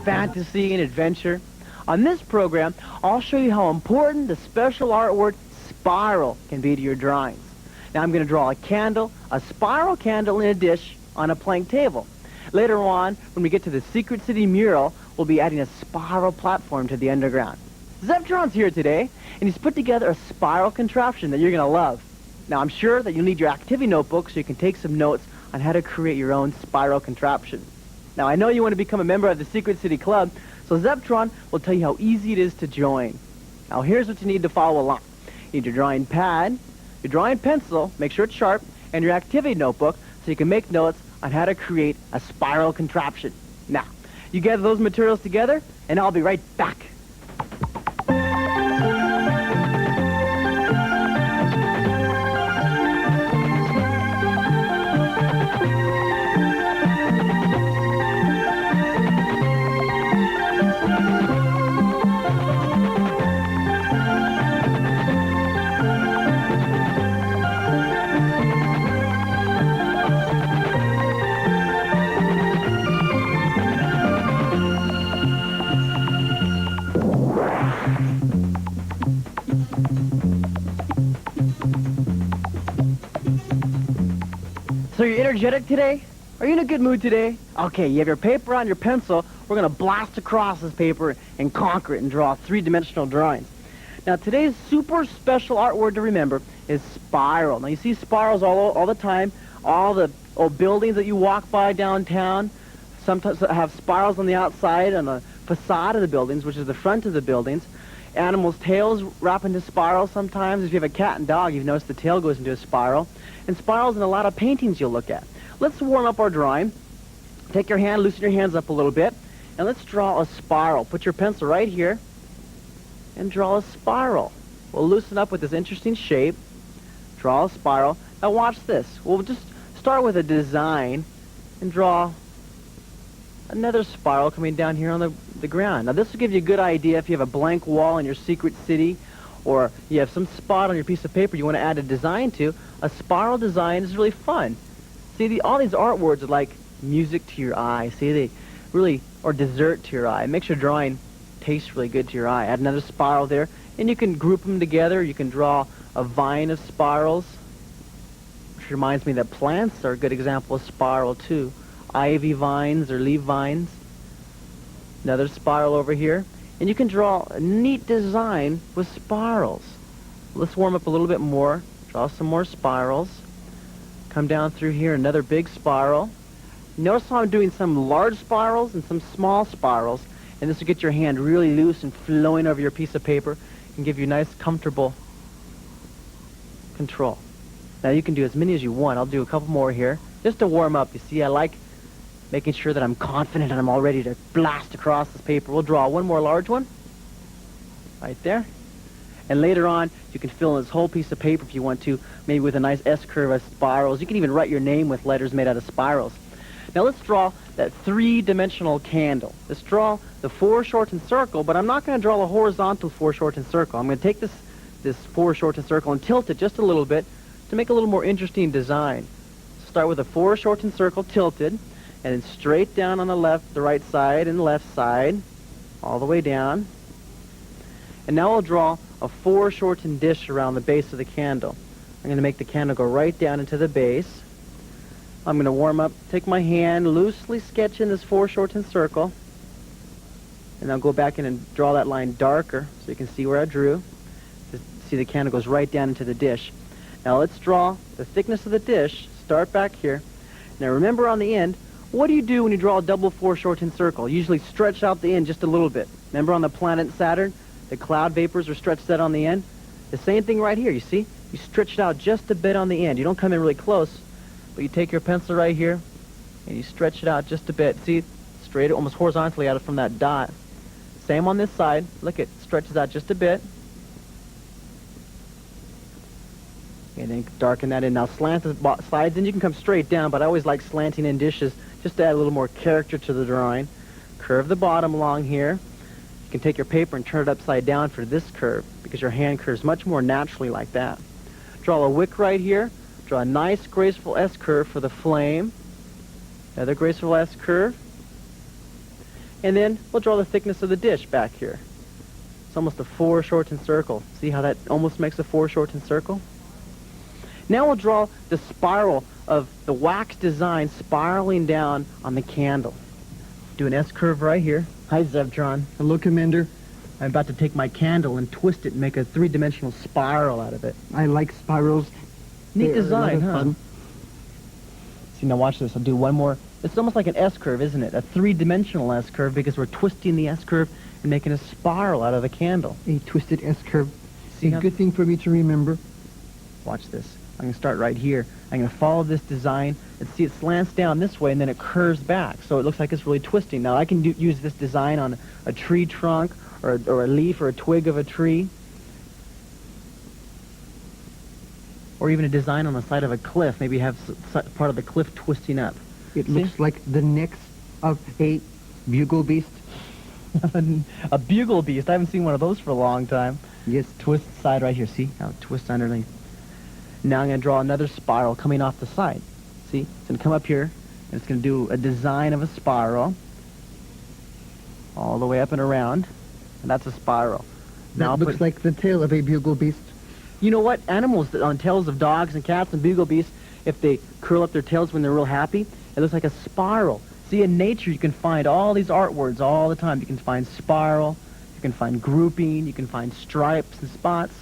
fantasy and adventure. On this program, I'll show you how important the special art word spiral can be to your drawings. Now I'm going to draw a candle, a spiral candle in a dish on a plank table. Later on, when we get to the Secret City mural, we'll be adding a spiral platform to the underground. Zeptron's here today, and he's put together a spiral contraption that you're going to love. Now I'm sure that you'll need your activity notebook so you can take some notes on how to create your own spiral contraption. Now I know you want to become a member of the Secret City Club, so Zeptron will tell you how easy it is to join. Now here's what you need to follow along. You need your drawing pad, your drawing pencil, make sure it's sharp, and your activity notebook so you can make notes on how to create a spiral contraption. Now, you gather those materials together, and I'll be right back. So you're energetic today? Are you in a good mood today? Okay, you have your paper on your pencil. We're going to blast across this paper and conquer it and draw three-dimensional drawings. Now today's super special art word to remember is spiral. Now you see spirals all the time. All the old buildings that you walk by downtown sometimes have spirals on the outside on the facade of the buildings, which is the front of the buildings. Animals' tails wrap into spirals sometimes. If you have a cat and dog, you've noticed the tail goes into a spiral. And spirals in a lot of paintings you'll look at. Let's warm up our drawing. Take your hand, loosen your hands up a little bit, and let's draw a spiral. Put your pencil right here and draw a spiral. We'll loosen up with this interesting shape. Draw a spiral. Now watch this. We'll just start with a design and draw another spiral coming down here on the ground. Now this will give you a good idea if you have a blank wall in your secret city, or you have some spot on your piece of paper you want to add a design to. A spiral design is really fun. See, all these art words are like music to your eye. See, they really, or dessert to your eye. It makes your drawing taste really good to your eye. Add another spiral there, and you can group them together. You can draw a vine of spirals, which reminds me that plants are a good example of spiral too. Ivy vines or leaf vines. Another spiral over here. And you can draw a neat design with spirals. Let's warm up a little bit more. Draw some more spirals. Come down through here, another big spiral. Notice how I'm doing some large spirals and some small spirals. And this will get your hand really loose and flowing over your piece of paper and give you nice, comfortable control. Now you can do as many as you want. I'll do a couple more here just to warm up. You see, I like making sure that I'm confident and I'm all ready to blast across this paper. We'll draw one more large one right there. And later on, you can fill in this whole piece of paper if you want to, maybe with a nice S-curve of spirals. You can even write your name with letters made out of spirals. Now let's draw that three-dimensional candle. Let's draw the foreshortened circle, but I'm not going to draw a horizontal foreshortened circle. I'm going to take this foreshortened circle and tilt it just a little bit to make a little more interesting design. Start with a foreshortened circle tilted, and then straight down on the right side and the left side, all the way down. And now I'll draw a foreshortened dish around the base of the candle. I'm going to make the candle go right down into the base. I'm going to warm up, take my hand, loosely sketch in this foreshortened circle, and I'll go back in and draw that line darker so you can see where I drew. See, the candle goes right down into the dish. Now let's draw the thickness of the dish. Start back here. Now remember on the end, what do you do when you draw a double foreshortened circle? You usually stretch out the end just a little bit. Remember on the planet Saturn, the cloud vapors are stretched out on the end? The same thing right here, you see? You stretch it out just a bit on the end. You don't come in really close, but you take your pencil right here, and you stretch it out just a bit. See, straight, almost horizontally out from that dot. Same on this side. Look, it stretches out just a bit. And then darken that in. Now slant the sides, and you can come straight down, but I always like slanting in dishes just to add a little more character to the drawing. Curve the bottom along here. You can take your paper and turn it upside down for this curve because your hand curves much more naturally like that. Draw a wick right here. Draw a nice graceful S curve for the flame. Another graceful S curve. And then we'll draw the thickness of the dish back here. It's almost a foreshortened circle. See how that almost makes a foreshortened circle? Now we'll draw the spiral of the wax design spiraling down on the candle. Do an S-curve right here. Hi, Zevtron. Hello, Commander. I'm about to take my candle and twist it and make a three-dimensional spiral out of it. I like spirals. Neat They're design, a lot of huh? fun. See, now watch this. I'll do one more. It's almost like an S-curve, isn't it? A three-dimensional S-curve because we're twisting the S-curve and making a spiral out of the candle. A twisted S-curve. See A how- good thing for me to remember. Watch this. I'm going to start right here. I'm going to follow this design and see it slants down this way and then it curves back. So it looks like it's really twisting. Now I can use this design on a tree trunk or a leaf or a twig of a tree. Or even a design on the side of a cliff. Maybe have part of the cliff twisting up. It See? looks like the necks of a bugle beast. A bugle beast. I haven't seen one of those for a long time. Yes. Twist side right here. See how it twists underneath. Now I'm going to draw another spiral coming off the side. See? It's going to come up here, and it's going to do a design of a spiral all the way up and around, and that's a spiral. That looks like the tail of a bugle beast. You know what? Animals on tails of dogs and cats and bugle beasts, if they curl up their tails when they're real happy, it looks like a spiral. See, in nature you can find all these art words all the time. You can find spiral, you can find grouping, you can find stripes and spots,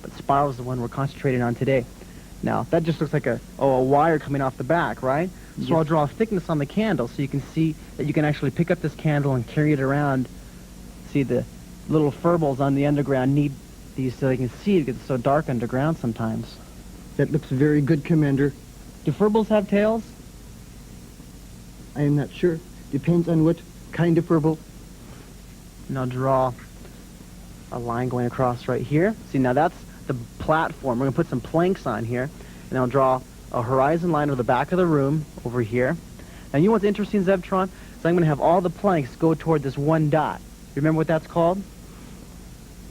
but spiral is the one we're concentrating on today. Now, that just looks like a wire coming off the back, right? So Yes. I'll draw a thickness on the candle so you can see that you can actually pick up this candle and carry it around. See, the little furballs on the underground need these so they can see it because it's so dark underground sometimes. That looks very good, Commander. Do furballs have tails? I am not sure. Depends on what kind of furble. And I'll draw a line going across right here. See, now that's the platform. We're going to put some planks on here, and I'll draw a horizon line of the back of the room over here. Now, you know what's interesting, Zevtron? So I'm going to have all the planks go toward this one dot. You remember what that's called?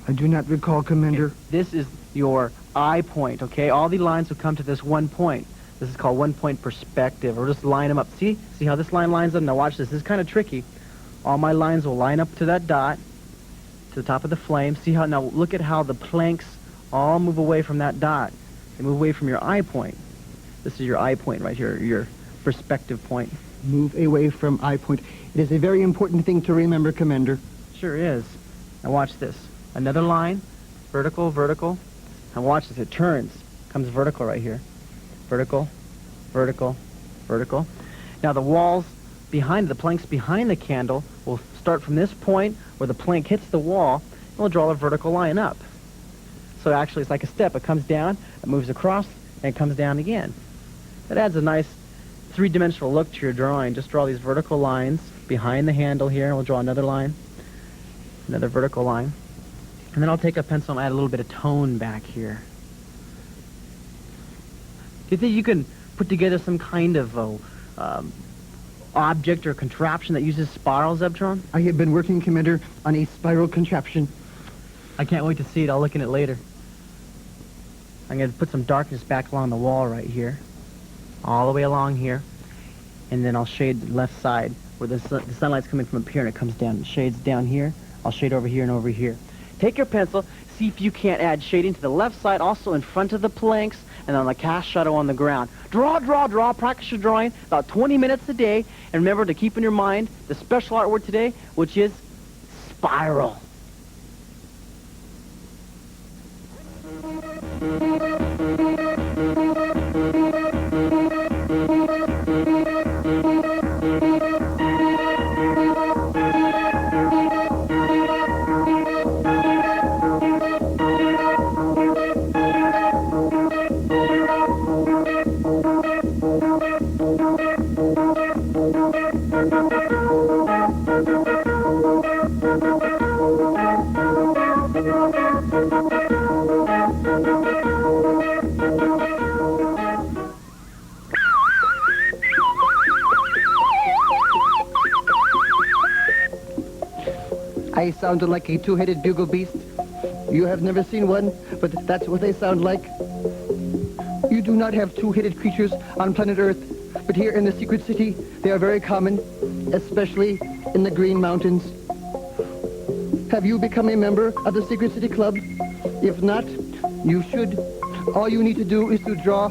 I do not recall, Commander. This is your eye point, okay? All the lines will come to this one point. This is called one-point perspective, or just line them up. See how this line lines up? Now watch this. This is kind of tricky. All my lines will line up to that dot, to the top of the flame. See how, now look at how the planks all move away from that dot. They move away from your eye point. This is your eye point right here, your perspective point. Move away from eye point. It is a very important thing to remember, Commander. Sure is. Now watch this. Another line, vertical, vertical. Now watch this. It turns. Comes vertical right here. Vertical, vertical, vertical. Now the walls behind, the planks behind the candle will start from this point where the plank hits the wall, and we'll draw a vertical line up. So actually it's like a step. It comes down, it moves across, and it comes down again. That adds a nice three-dimensional look to your drawing. Just draw these vertical lines behind the handle here, and we'll draw another line, another vertical line. And then I'll take a pencil and add a little bit of tone back here. Do you think you can put together some kind of object or contraption that uses spirals, Zevtron? I have been working, Commander, on a spiral contraption. I can't wait to see it. I'll look at it later. I'm going to put some darkness back along the wall right here, all the way along here, and then I'll shade the left side where the sunlight's coming from up here and it comes down. It shades down here. I'll shade over here and over here. Take your pencil, see if you can't add shading to the left side, also in front of the planks, and on the cast shadow on the ground. Draw, draw, draw. Practice your drawing about 20 minutes a day. And remember to keep in your mind the special art word today, which is spiral. I sounded like a two-headed bugle beast. You have never seen one, but that's what they sound like. You do not have two-headed creatures on planet Earth, but here in the secret city, they are very common, especially in the Green Mountains. Have you become a member of the Secret City Club? If not, you should. All you need to do is to draw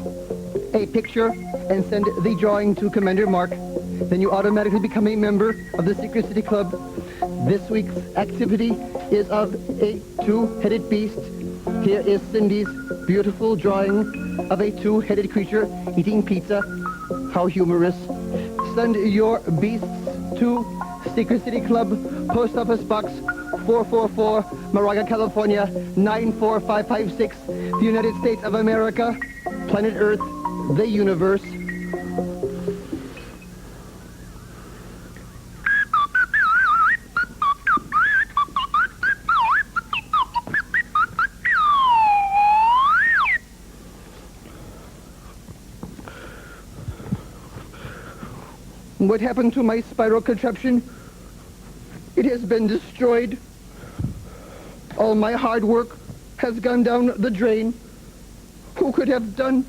a picture and send the drawing to Commander Mark. Then you automatically become a member of the Secret City Club. This week's activity is of a two-headed beast. Here is Cindy's beautiful drawing of a two-headed creature eating pizza. How humorous. Send your beasts to Secret City Club, Post Office Box 444, Moraga, California, 94556, the United States of America, planet Earth, the universe. What happened to my spiral contraption? It has been destroyed. All my hard work has gone down the drain. Who could have done?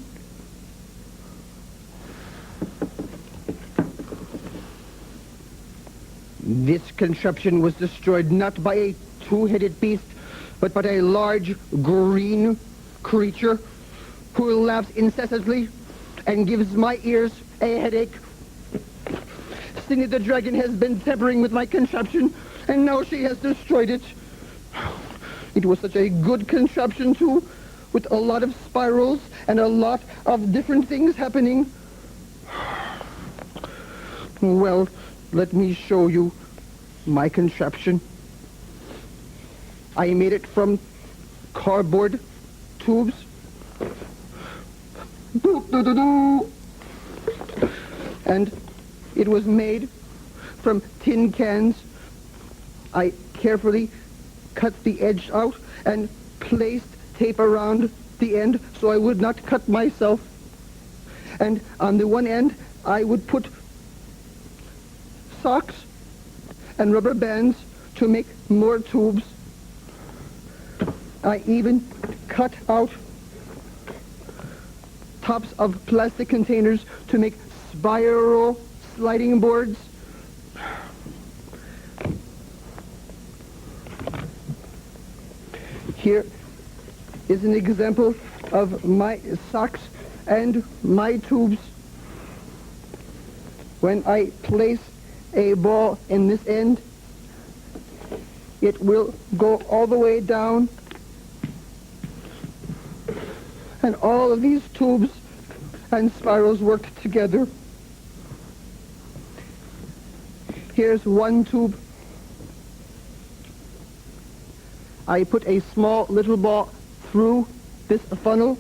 This contraption was destroyed not by a two-headed beast, but by a large green creature who laughs incessantly and gives my ears a headache. Cindy the Dragon has been tampering with my contraption, and now she has destroyed it. It was such a good contraption, too, with a lot of spirals and a lot of different things happening. Well, let me show you my contraption. I made it from cardboard tubes. And it was made from tin cans. I carefully cut the edge out and placed tape around the end so I would not cut myself. And on the one end, I would put socks and rubber bands to make more tubes. I even cut out tops of plastic containers to make spiral sliding boards. Here is an example of my socks and my tubes. When I place a ball in this end, it will go all the way down, and all of these tubes and spirals work together. Here's one tube. I put a small little ball through this funnel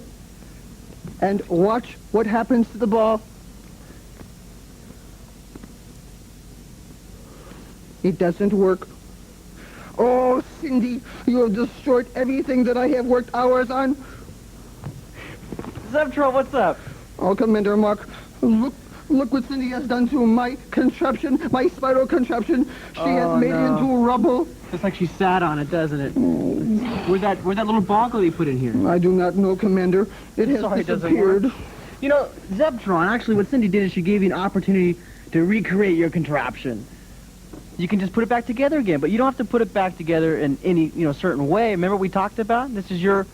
and watch what happens to the ball. It doesn't work. Oh, Cindy, you have destroyed everything that I have worked hours on. Zeptro, what's up? Oh, Commander Mark, look what Cindy has done to my contraption, my spiral contraption. She has made it into rubble. Looks like she sat on it, doesn't it? Where'd that little ball go you put in here? I do not know, Commander. It has Sorry, it doesn't disappeared. work. You know, Zeptron, actually what Cindy did is she gave you an opportunity to recreate your contraption. You can just put it back together again, but you don't have to put it back together in any, certain way. Remember what we talked about? This is your,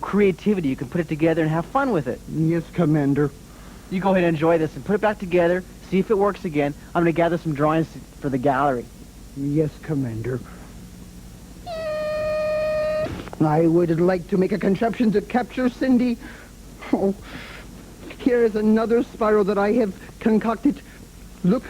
creativity. You can put it together and have fun with it. Yes, Commander. You go ahead and enjoy this and put it back together, see if it works again. I'm going to gather some drawings for the gallery. Yes, Commander. I would like to make a contraption to capture Cindy. Oh, here is another spiral that I have concocted. Look.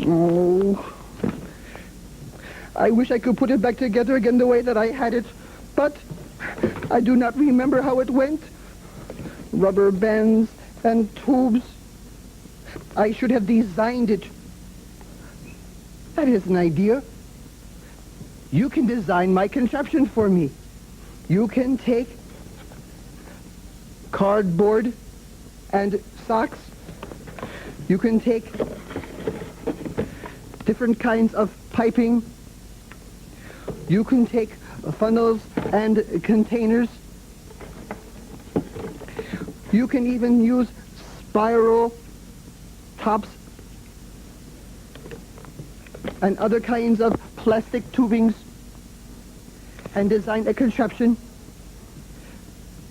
Oh, I wish I could put it back together again the way that I had it, but I do not remember how it went. Rubber bands and tubes. I should have designed it. That is an idea. You can design my contraption for me. You can take cardboard and socks. You can take different kinds of piping. You can take funnels and containers. You can even use spiral tops and other kinds of plastic tubings and design a contraption.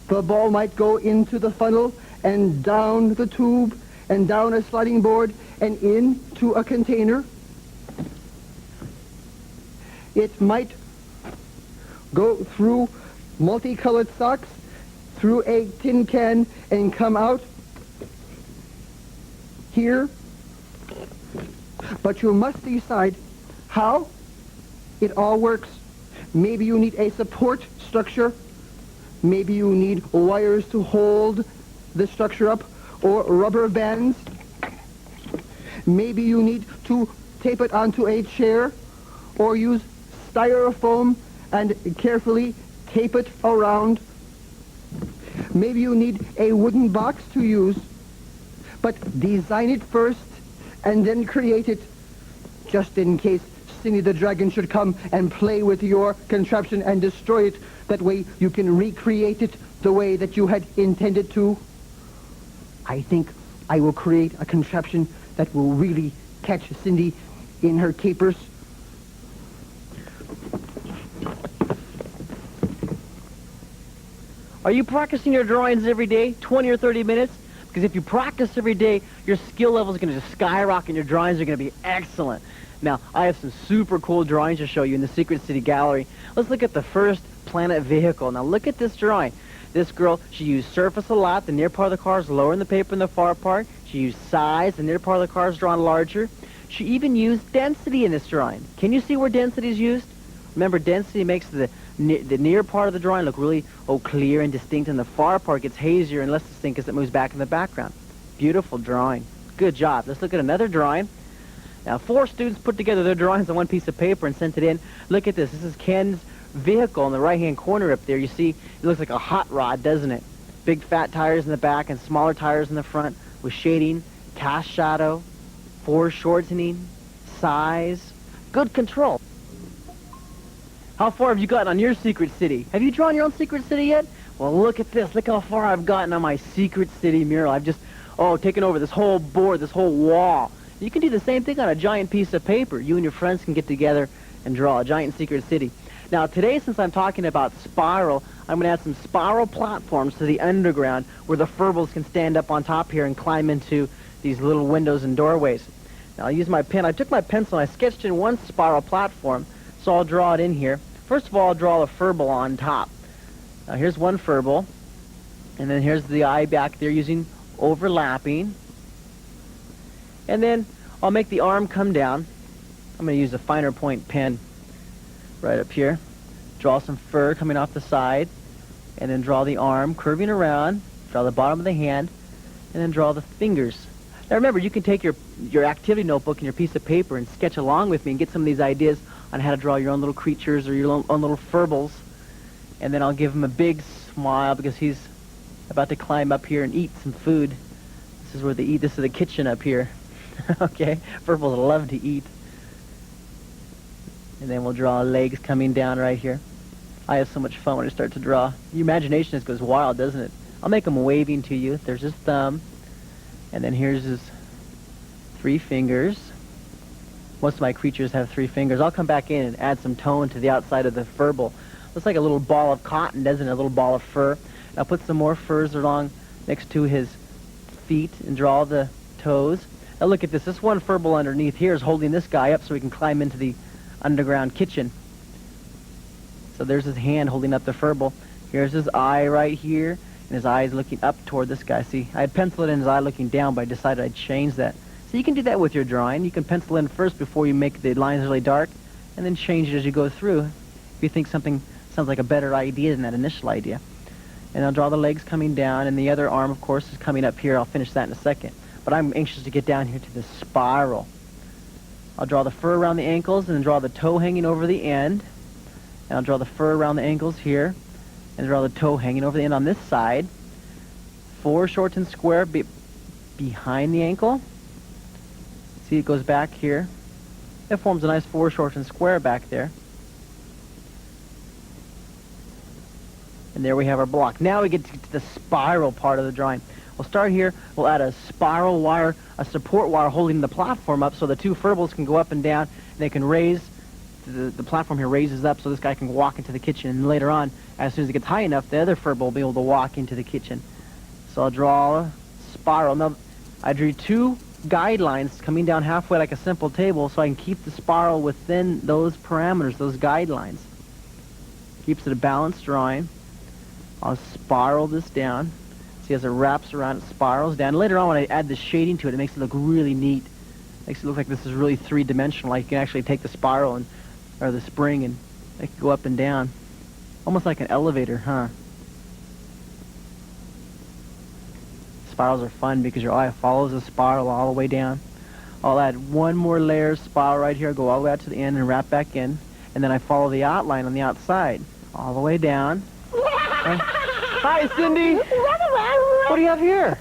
The ball might go into the funnel and down the tube and down a sliding board and into a container. It might go through multicolored socks, through a tin can, and come out here. But you must decide how it all works. Maybe you need a support structure. Maybe you need wires to hold the structure up, or rubber bands. Maybe you need to tape it onto a chair, or use styrofoam and carefully tape it around. Maybe you need a wooden box to use, but design it first and then create it, just in case Cindy the Dragon should come and play with your contraption and destroy it. That way you can recreate it the way that you had intended to. I think I will create a contraption that will really catch Cindy in her capers. Are you practicing your drawings every day, 20 or 30 minutes? Because if you practice every day, your skill level is going to just skyrocket and your drawings are going to be excellent. Now, I have some super cool drawings to show you in the Secret City Gallery. Let's look at the first planet vehicle. Now, look at this drawing. This girl, she used surface a lot. The near part of the car is lower in the paper than the far part. She used size. The near part of the car is drawn larger. She even used density in this drawing. Can you see where density is used? Remember, density makes the near part of the drawing look really clear and distinct, and the far part gets hazier and less distinct as it moves back in the background. Beautiful drawing. Good job. Let's look at another drawing. Now, 4 students put together their drawings on one piece of paper and sent it in. Look at this. This is Ken's vehicle in the right-hand corner up there. You see, it looks like a hot rod, doesn't it? Big fat tires in the back and smaller tires in the front with shading, cast shadow, foreshortening, size, good control. How far have you gotten on your Secret City? Have you drawn your own Secret City yet? Well, look at this. Look how far I've gotten on my Secret City mural. I've just, taken over this whole board, this whole wall. You can do the same thing on a giant piece of paper. You and your friends can get together and draw a giant Secret City. Now, today, since I'm talking about spiral, I'm going to add some spiral platforms to the underground where the furbles can stand up on top here and climb into these little windows and doorways. Now, I'll use my pen. I took my pencil and I sketched in one spiral platform, so I'll draw it in here. First of all, I'll draw a furball on top. Now, here's one furball, and then here's the eye back there using overlapping. And then I'll make the arm come down. I'm going to use a finer point pen right up here. Draw some fur coming off the side, and then draw the arm curving around, draw the bottom of the hand, and then draw the fingers. Now remember, you can take your activity notebook and your piece of paper and sketch along with me and get some of these ideas on how to draw your own little creatures or your own little furbles. And then I'll give him a big smile because he's about to climb up here and eat some food. This is where they eat. This is the kitchen up here. Okay? Furbles love to eat. And then we'll draw legs coming down right here. I have so much fun when I start to draw. Your imagination just goes wild, doesn't it? I'll make him waving to you. There's his thumb. And then here's his 3 fingers. Most of my creatures have 3 fingers. I'll come back in and add some tone to the outside of the furball. Looks like a little ball of cotton, doesn't it? A little ball of fur. I'll put some more furs along next to his feet and draw the toes. Now look at this. This one furball underneath here is holding this guy up so he can climb into the underground kitchen. So there's his hand holding up the furball. Here's his eye right here, and his eye is looking up toward this guy. See, I had penciled in his eye looking down, but I decided I'd change that. So you can do that with your drawing. You can pencil in first before you make the lines really dark, and then change it as you go through if you think something sounds like a better idea than that initial idea. And I'll draw the legs coming down, and the other arm, of course, is coming up here. I'll finish that in a second. But I'm anxious to get down here to the spiral. I'll draw the fur around the ankles, and then draw the toe hanging over the end. And I'll draw the fur around the ankles here, and draw the toe hanging over the end on this side. Foreshortened square behind the ankle. See, it goes back here. It forms a nice foreshortened square back there. And there we have our block. Now we get to the spiral part of the drawing. We'll start here. We'll add a spiral wire, a support wire holding the platform up so the two furbles can go up and down. And they can raise, the platform here raises up so this guy can walk into the kitchen. And later on, as soon as it gets high enough, the other furble will be able to walk into the kitchen. So I'll draw a spiral. Now, I drew two guidelines coming down halfway like a simple table so I can keep the spiral within those parameters, those guidelines. Keeps it a balanced drawing. I'll spiral this down. See, as it wraps around, it spirals down. Later on, when I add the shading to it, it makes it look really neat. Makes it look like this is really three-dimensional. Like you can actually take the spiral or the spring and make it go up and down. Almost like an elevator, huh? Spirals are fun because your eye follows the spiral all the way down. I'll add one more layer of spiral right here, go all the way out to the end and wrap back in. And then I follow the outline on the outside, all the way down. And hi, Cindy! What do you have here?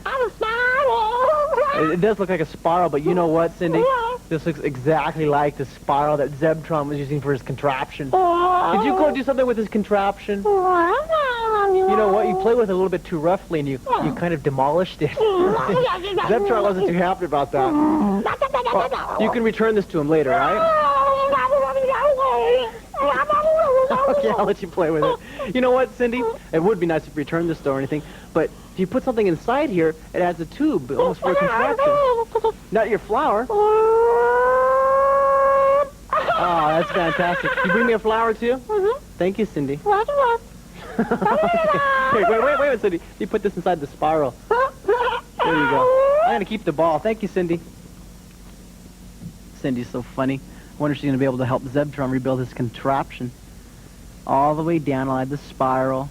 It does look like a spiral, but you know what, Cindy? This looks exactly like the spiral that Zebtron was using for his contraption. Did you go do something with his contraption? You know what? You played with it a little bit too roughly, and you kind of demolished it. Zebtron wasn't too happy about that. Well, you can return this to him later, right? Okay, I'll let you play with it. You know what, Cindy? It would be nice if you returned this or anything, but if you put something inside here, it adds a tube, almost for a contraption. Not your flower. Oh, that's fantastic. You bring me a flower, too? Thank you, Cindy. Okay. Wait, Cindy. You put this inside the spiral. There you go. I'm going to keep the ball. Thank you, Cindy. Cindy's so funny. I wonder if she's going to be able to help Zebtron rebuild his contraption. All the way down, I'll add the spiral.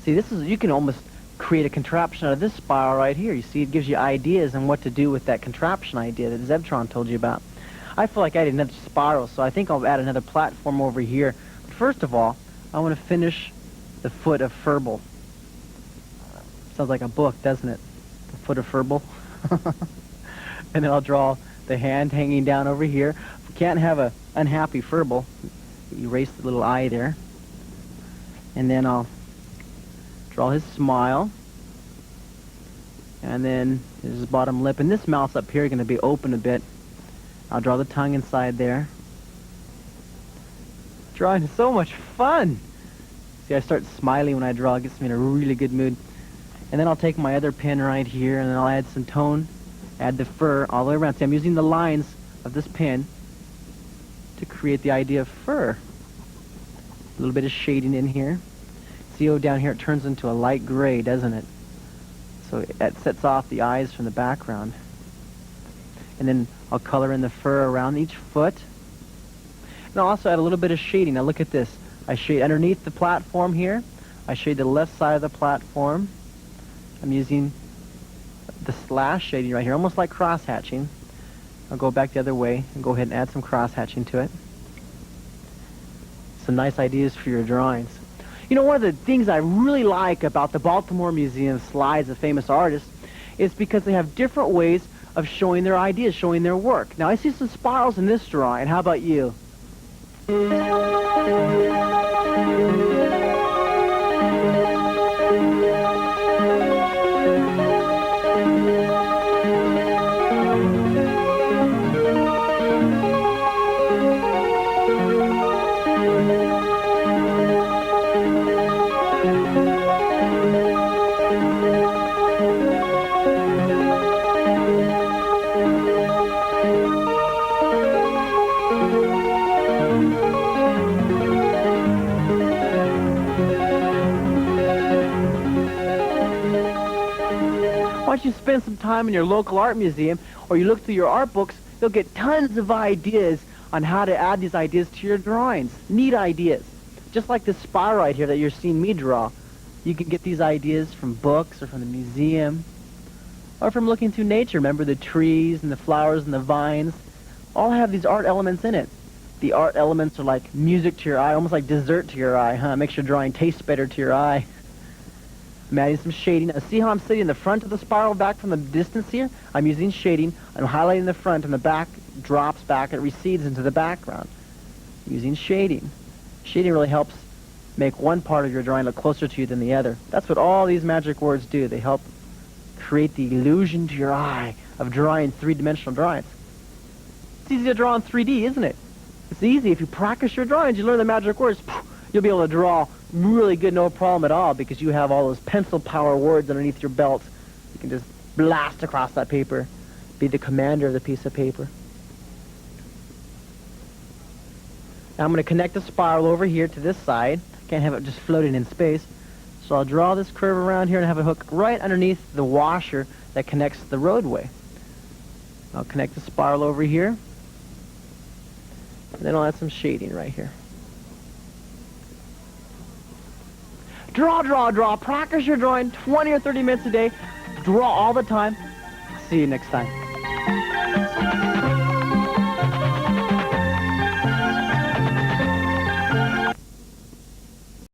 See, you can almost create a contraption out of this spiral right here. You see, it gives you ideas on what to do with that contraption idea that Zebtron told you about. I feel like I did another spiral, so I think I'll add another platform over here. But first of all, I want to finish the foot of Furble. Sounds like a book, doesn't it? The foot of Furble. And then I'll draw the hand hanging down over here. If we can't have an unhappy Furble, erase the little eye there. And then I'll draw his smile. And then his bottom lip. And this mouth up here is going to be open a bit. I'll draw the tongue inside there. Drawing is so much fun. See, I start smiling when I draw. It gets me in a really good mood. And then I'll take my other pen right here, and then I'll add some tone. Add the fur all the way around. See, I'm using the lines of this pen to create the idea of fur. A little bit of shading in here. See how down here it turns into a light gray, doesn't it? So that sets off the eyes from the background. And then I'll color in the fur around each foot. And I'll also add a little bit of shading. Now look at this. I shade underneath the platform here. I shade the left side of the platform. I'm using the slash shading right here, almost like cross-hatching. I'll go back the other way and go ahead and add some cross-hatching to it. Some nice ideas for your drawings. You know, one of the things I really like about the Baltimore Museum slides of famous artists is because they have different ways of showing their ideas, showing their work. Now, I see some spirals in this drawing. How about you? Once you spend some time in your local art museum or you look through your art books, you'll get tons of ideas on how to add these ideas to your drawings. Neat ideas. Just like this spiral right here that you're seeing me draw. You can get these ideas from books or from the museum or from looking through nature. Remember the trees and the flowers and the vines all have these art elements in it. The art elements are like music to your eye, almost like dessert to your eye, huh? Makes your drawing taste better to your eye. I'm adding some shading. Now, see how I'm sitting in the front of the spiral back from the distance here? I'm using shading. I'm highlighting the front, and the back drops back. It recedes into the background. Using shading. Shading really helps make one part of your drawing look closer to you than the other. That's what all these magic words do. They help create the illusion to your eye of drawing three-dimensional drawings. It's easy to draw in 3D, isn't it? It's easy. If you practice your drawings, you learn the magic words, you'll be able to draw really good, no problem at all, because you have all those pencil power words underneath your belt. You can just blast across that paper, be the commander of the piece of paper. Now I'm going to connect the spiral over here to this side. Can't have it just floating in space. So I'll draw this curve around here and have a hook right underneath the washer that connects the roadway. I'll connect the spiral over here. And then I'll add some shading right here. Draw, draw, draw. Practice your drawing 20 or 30 minutes a day. Draw all the time. See you next time.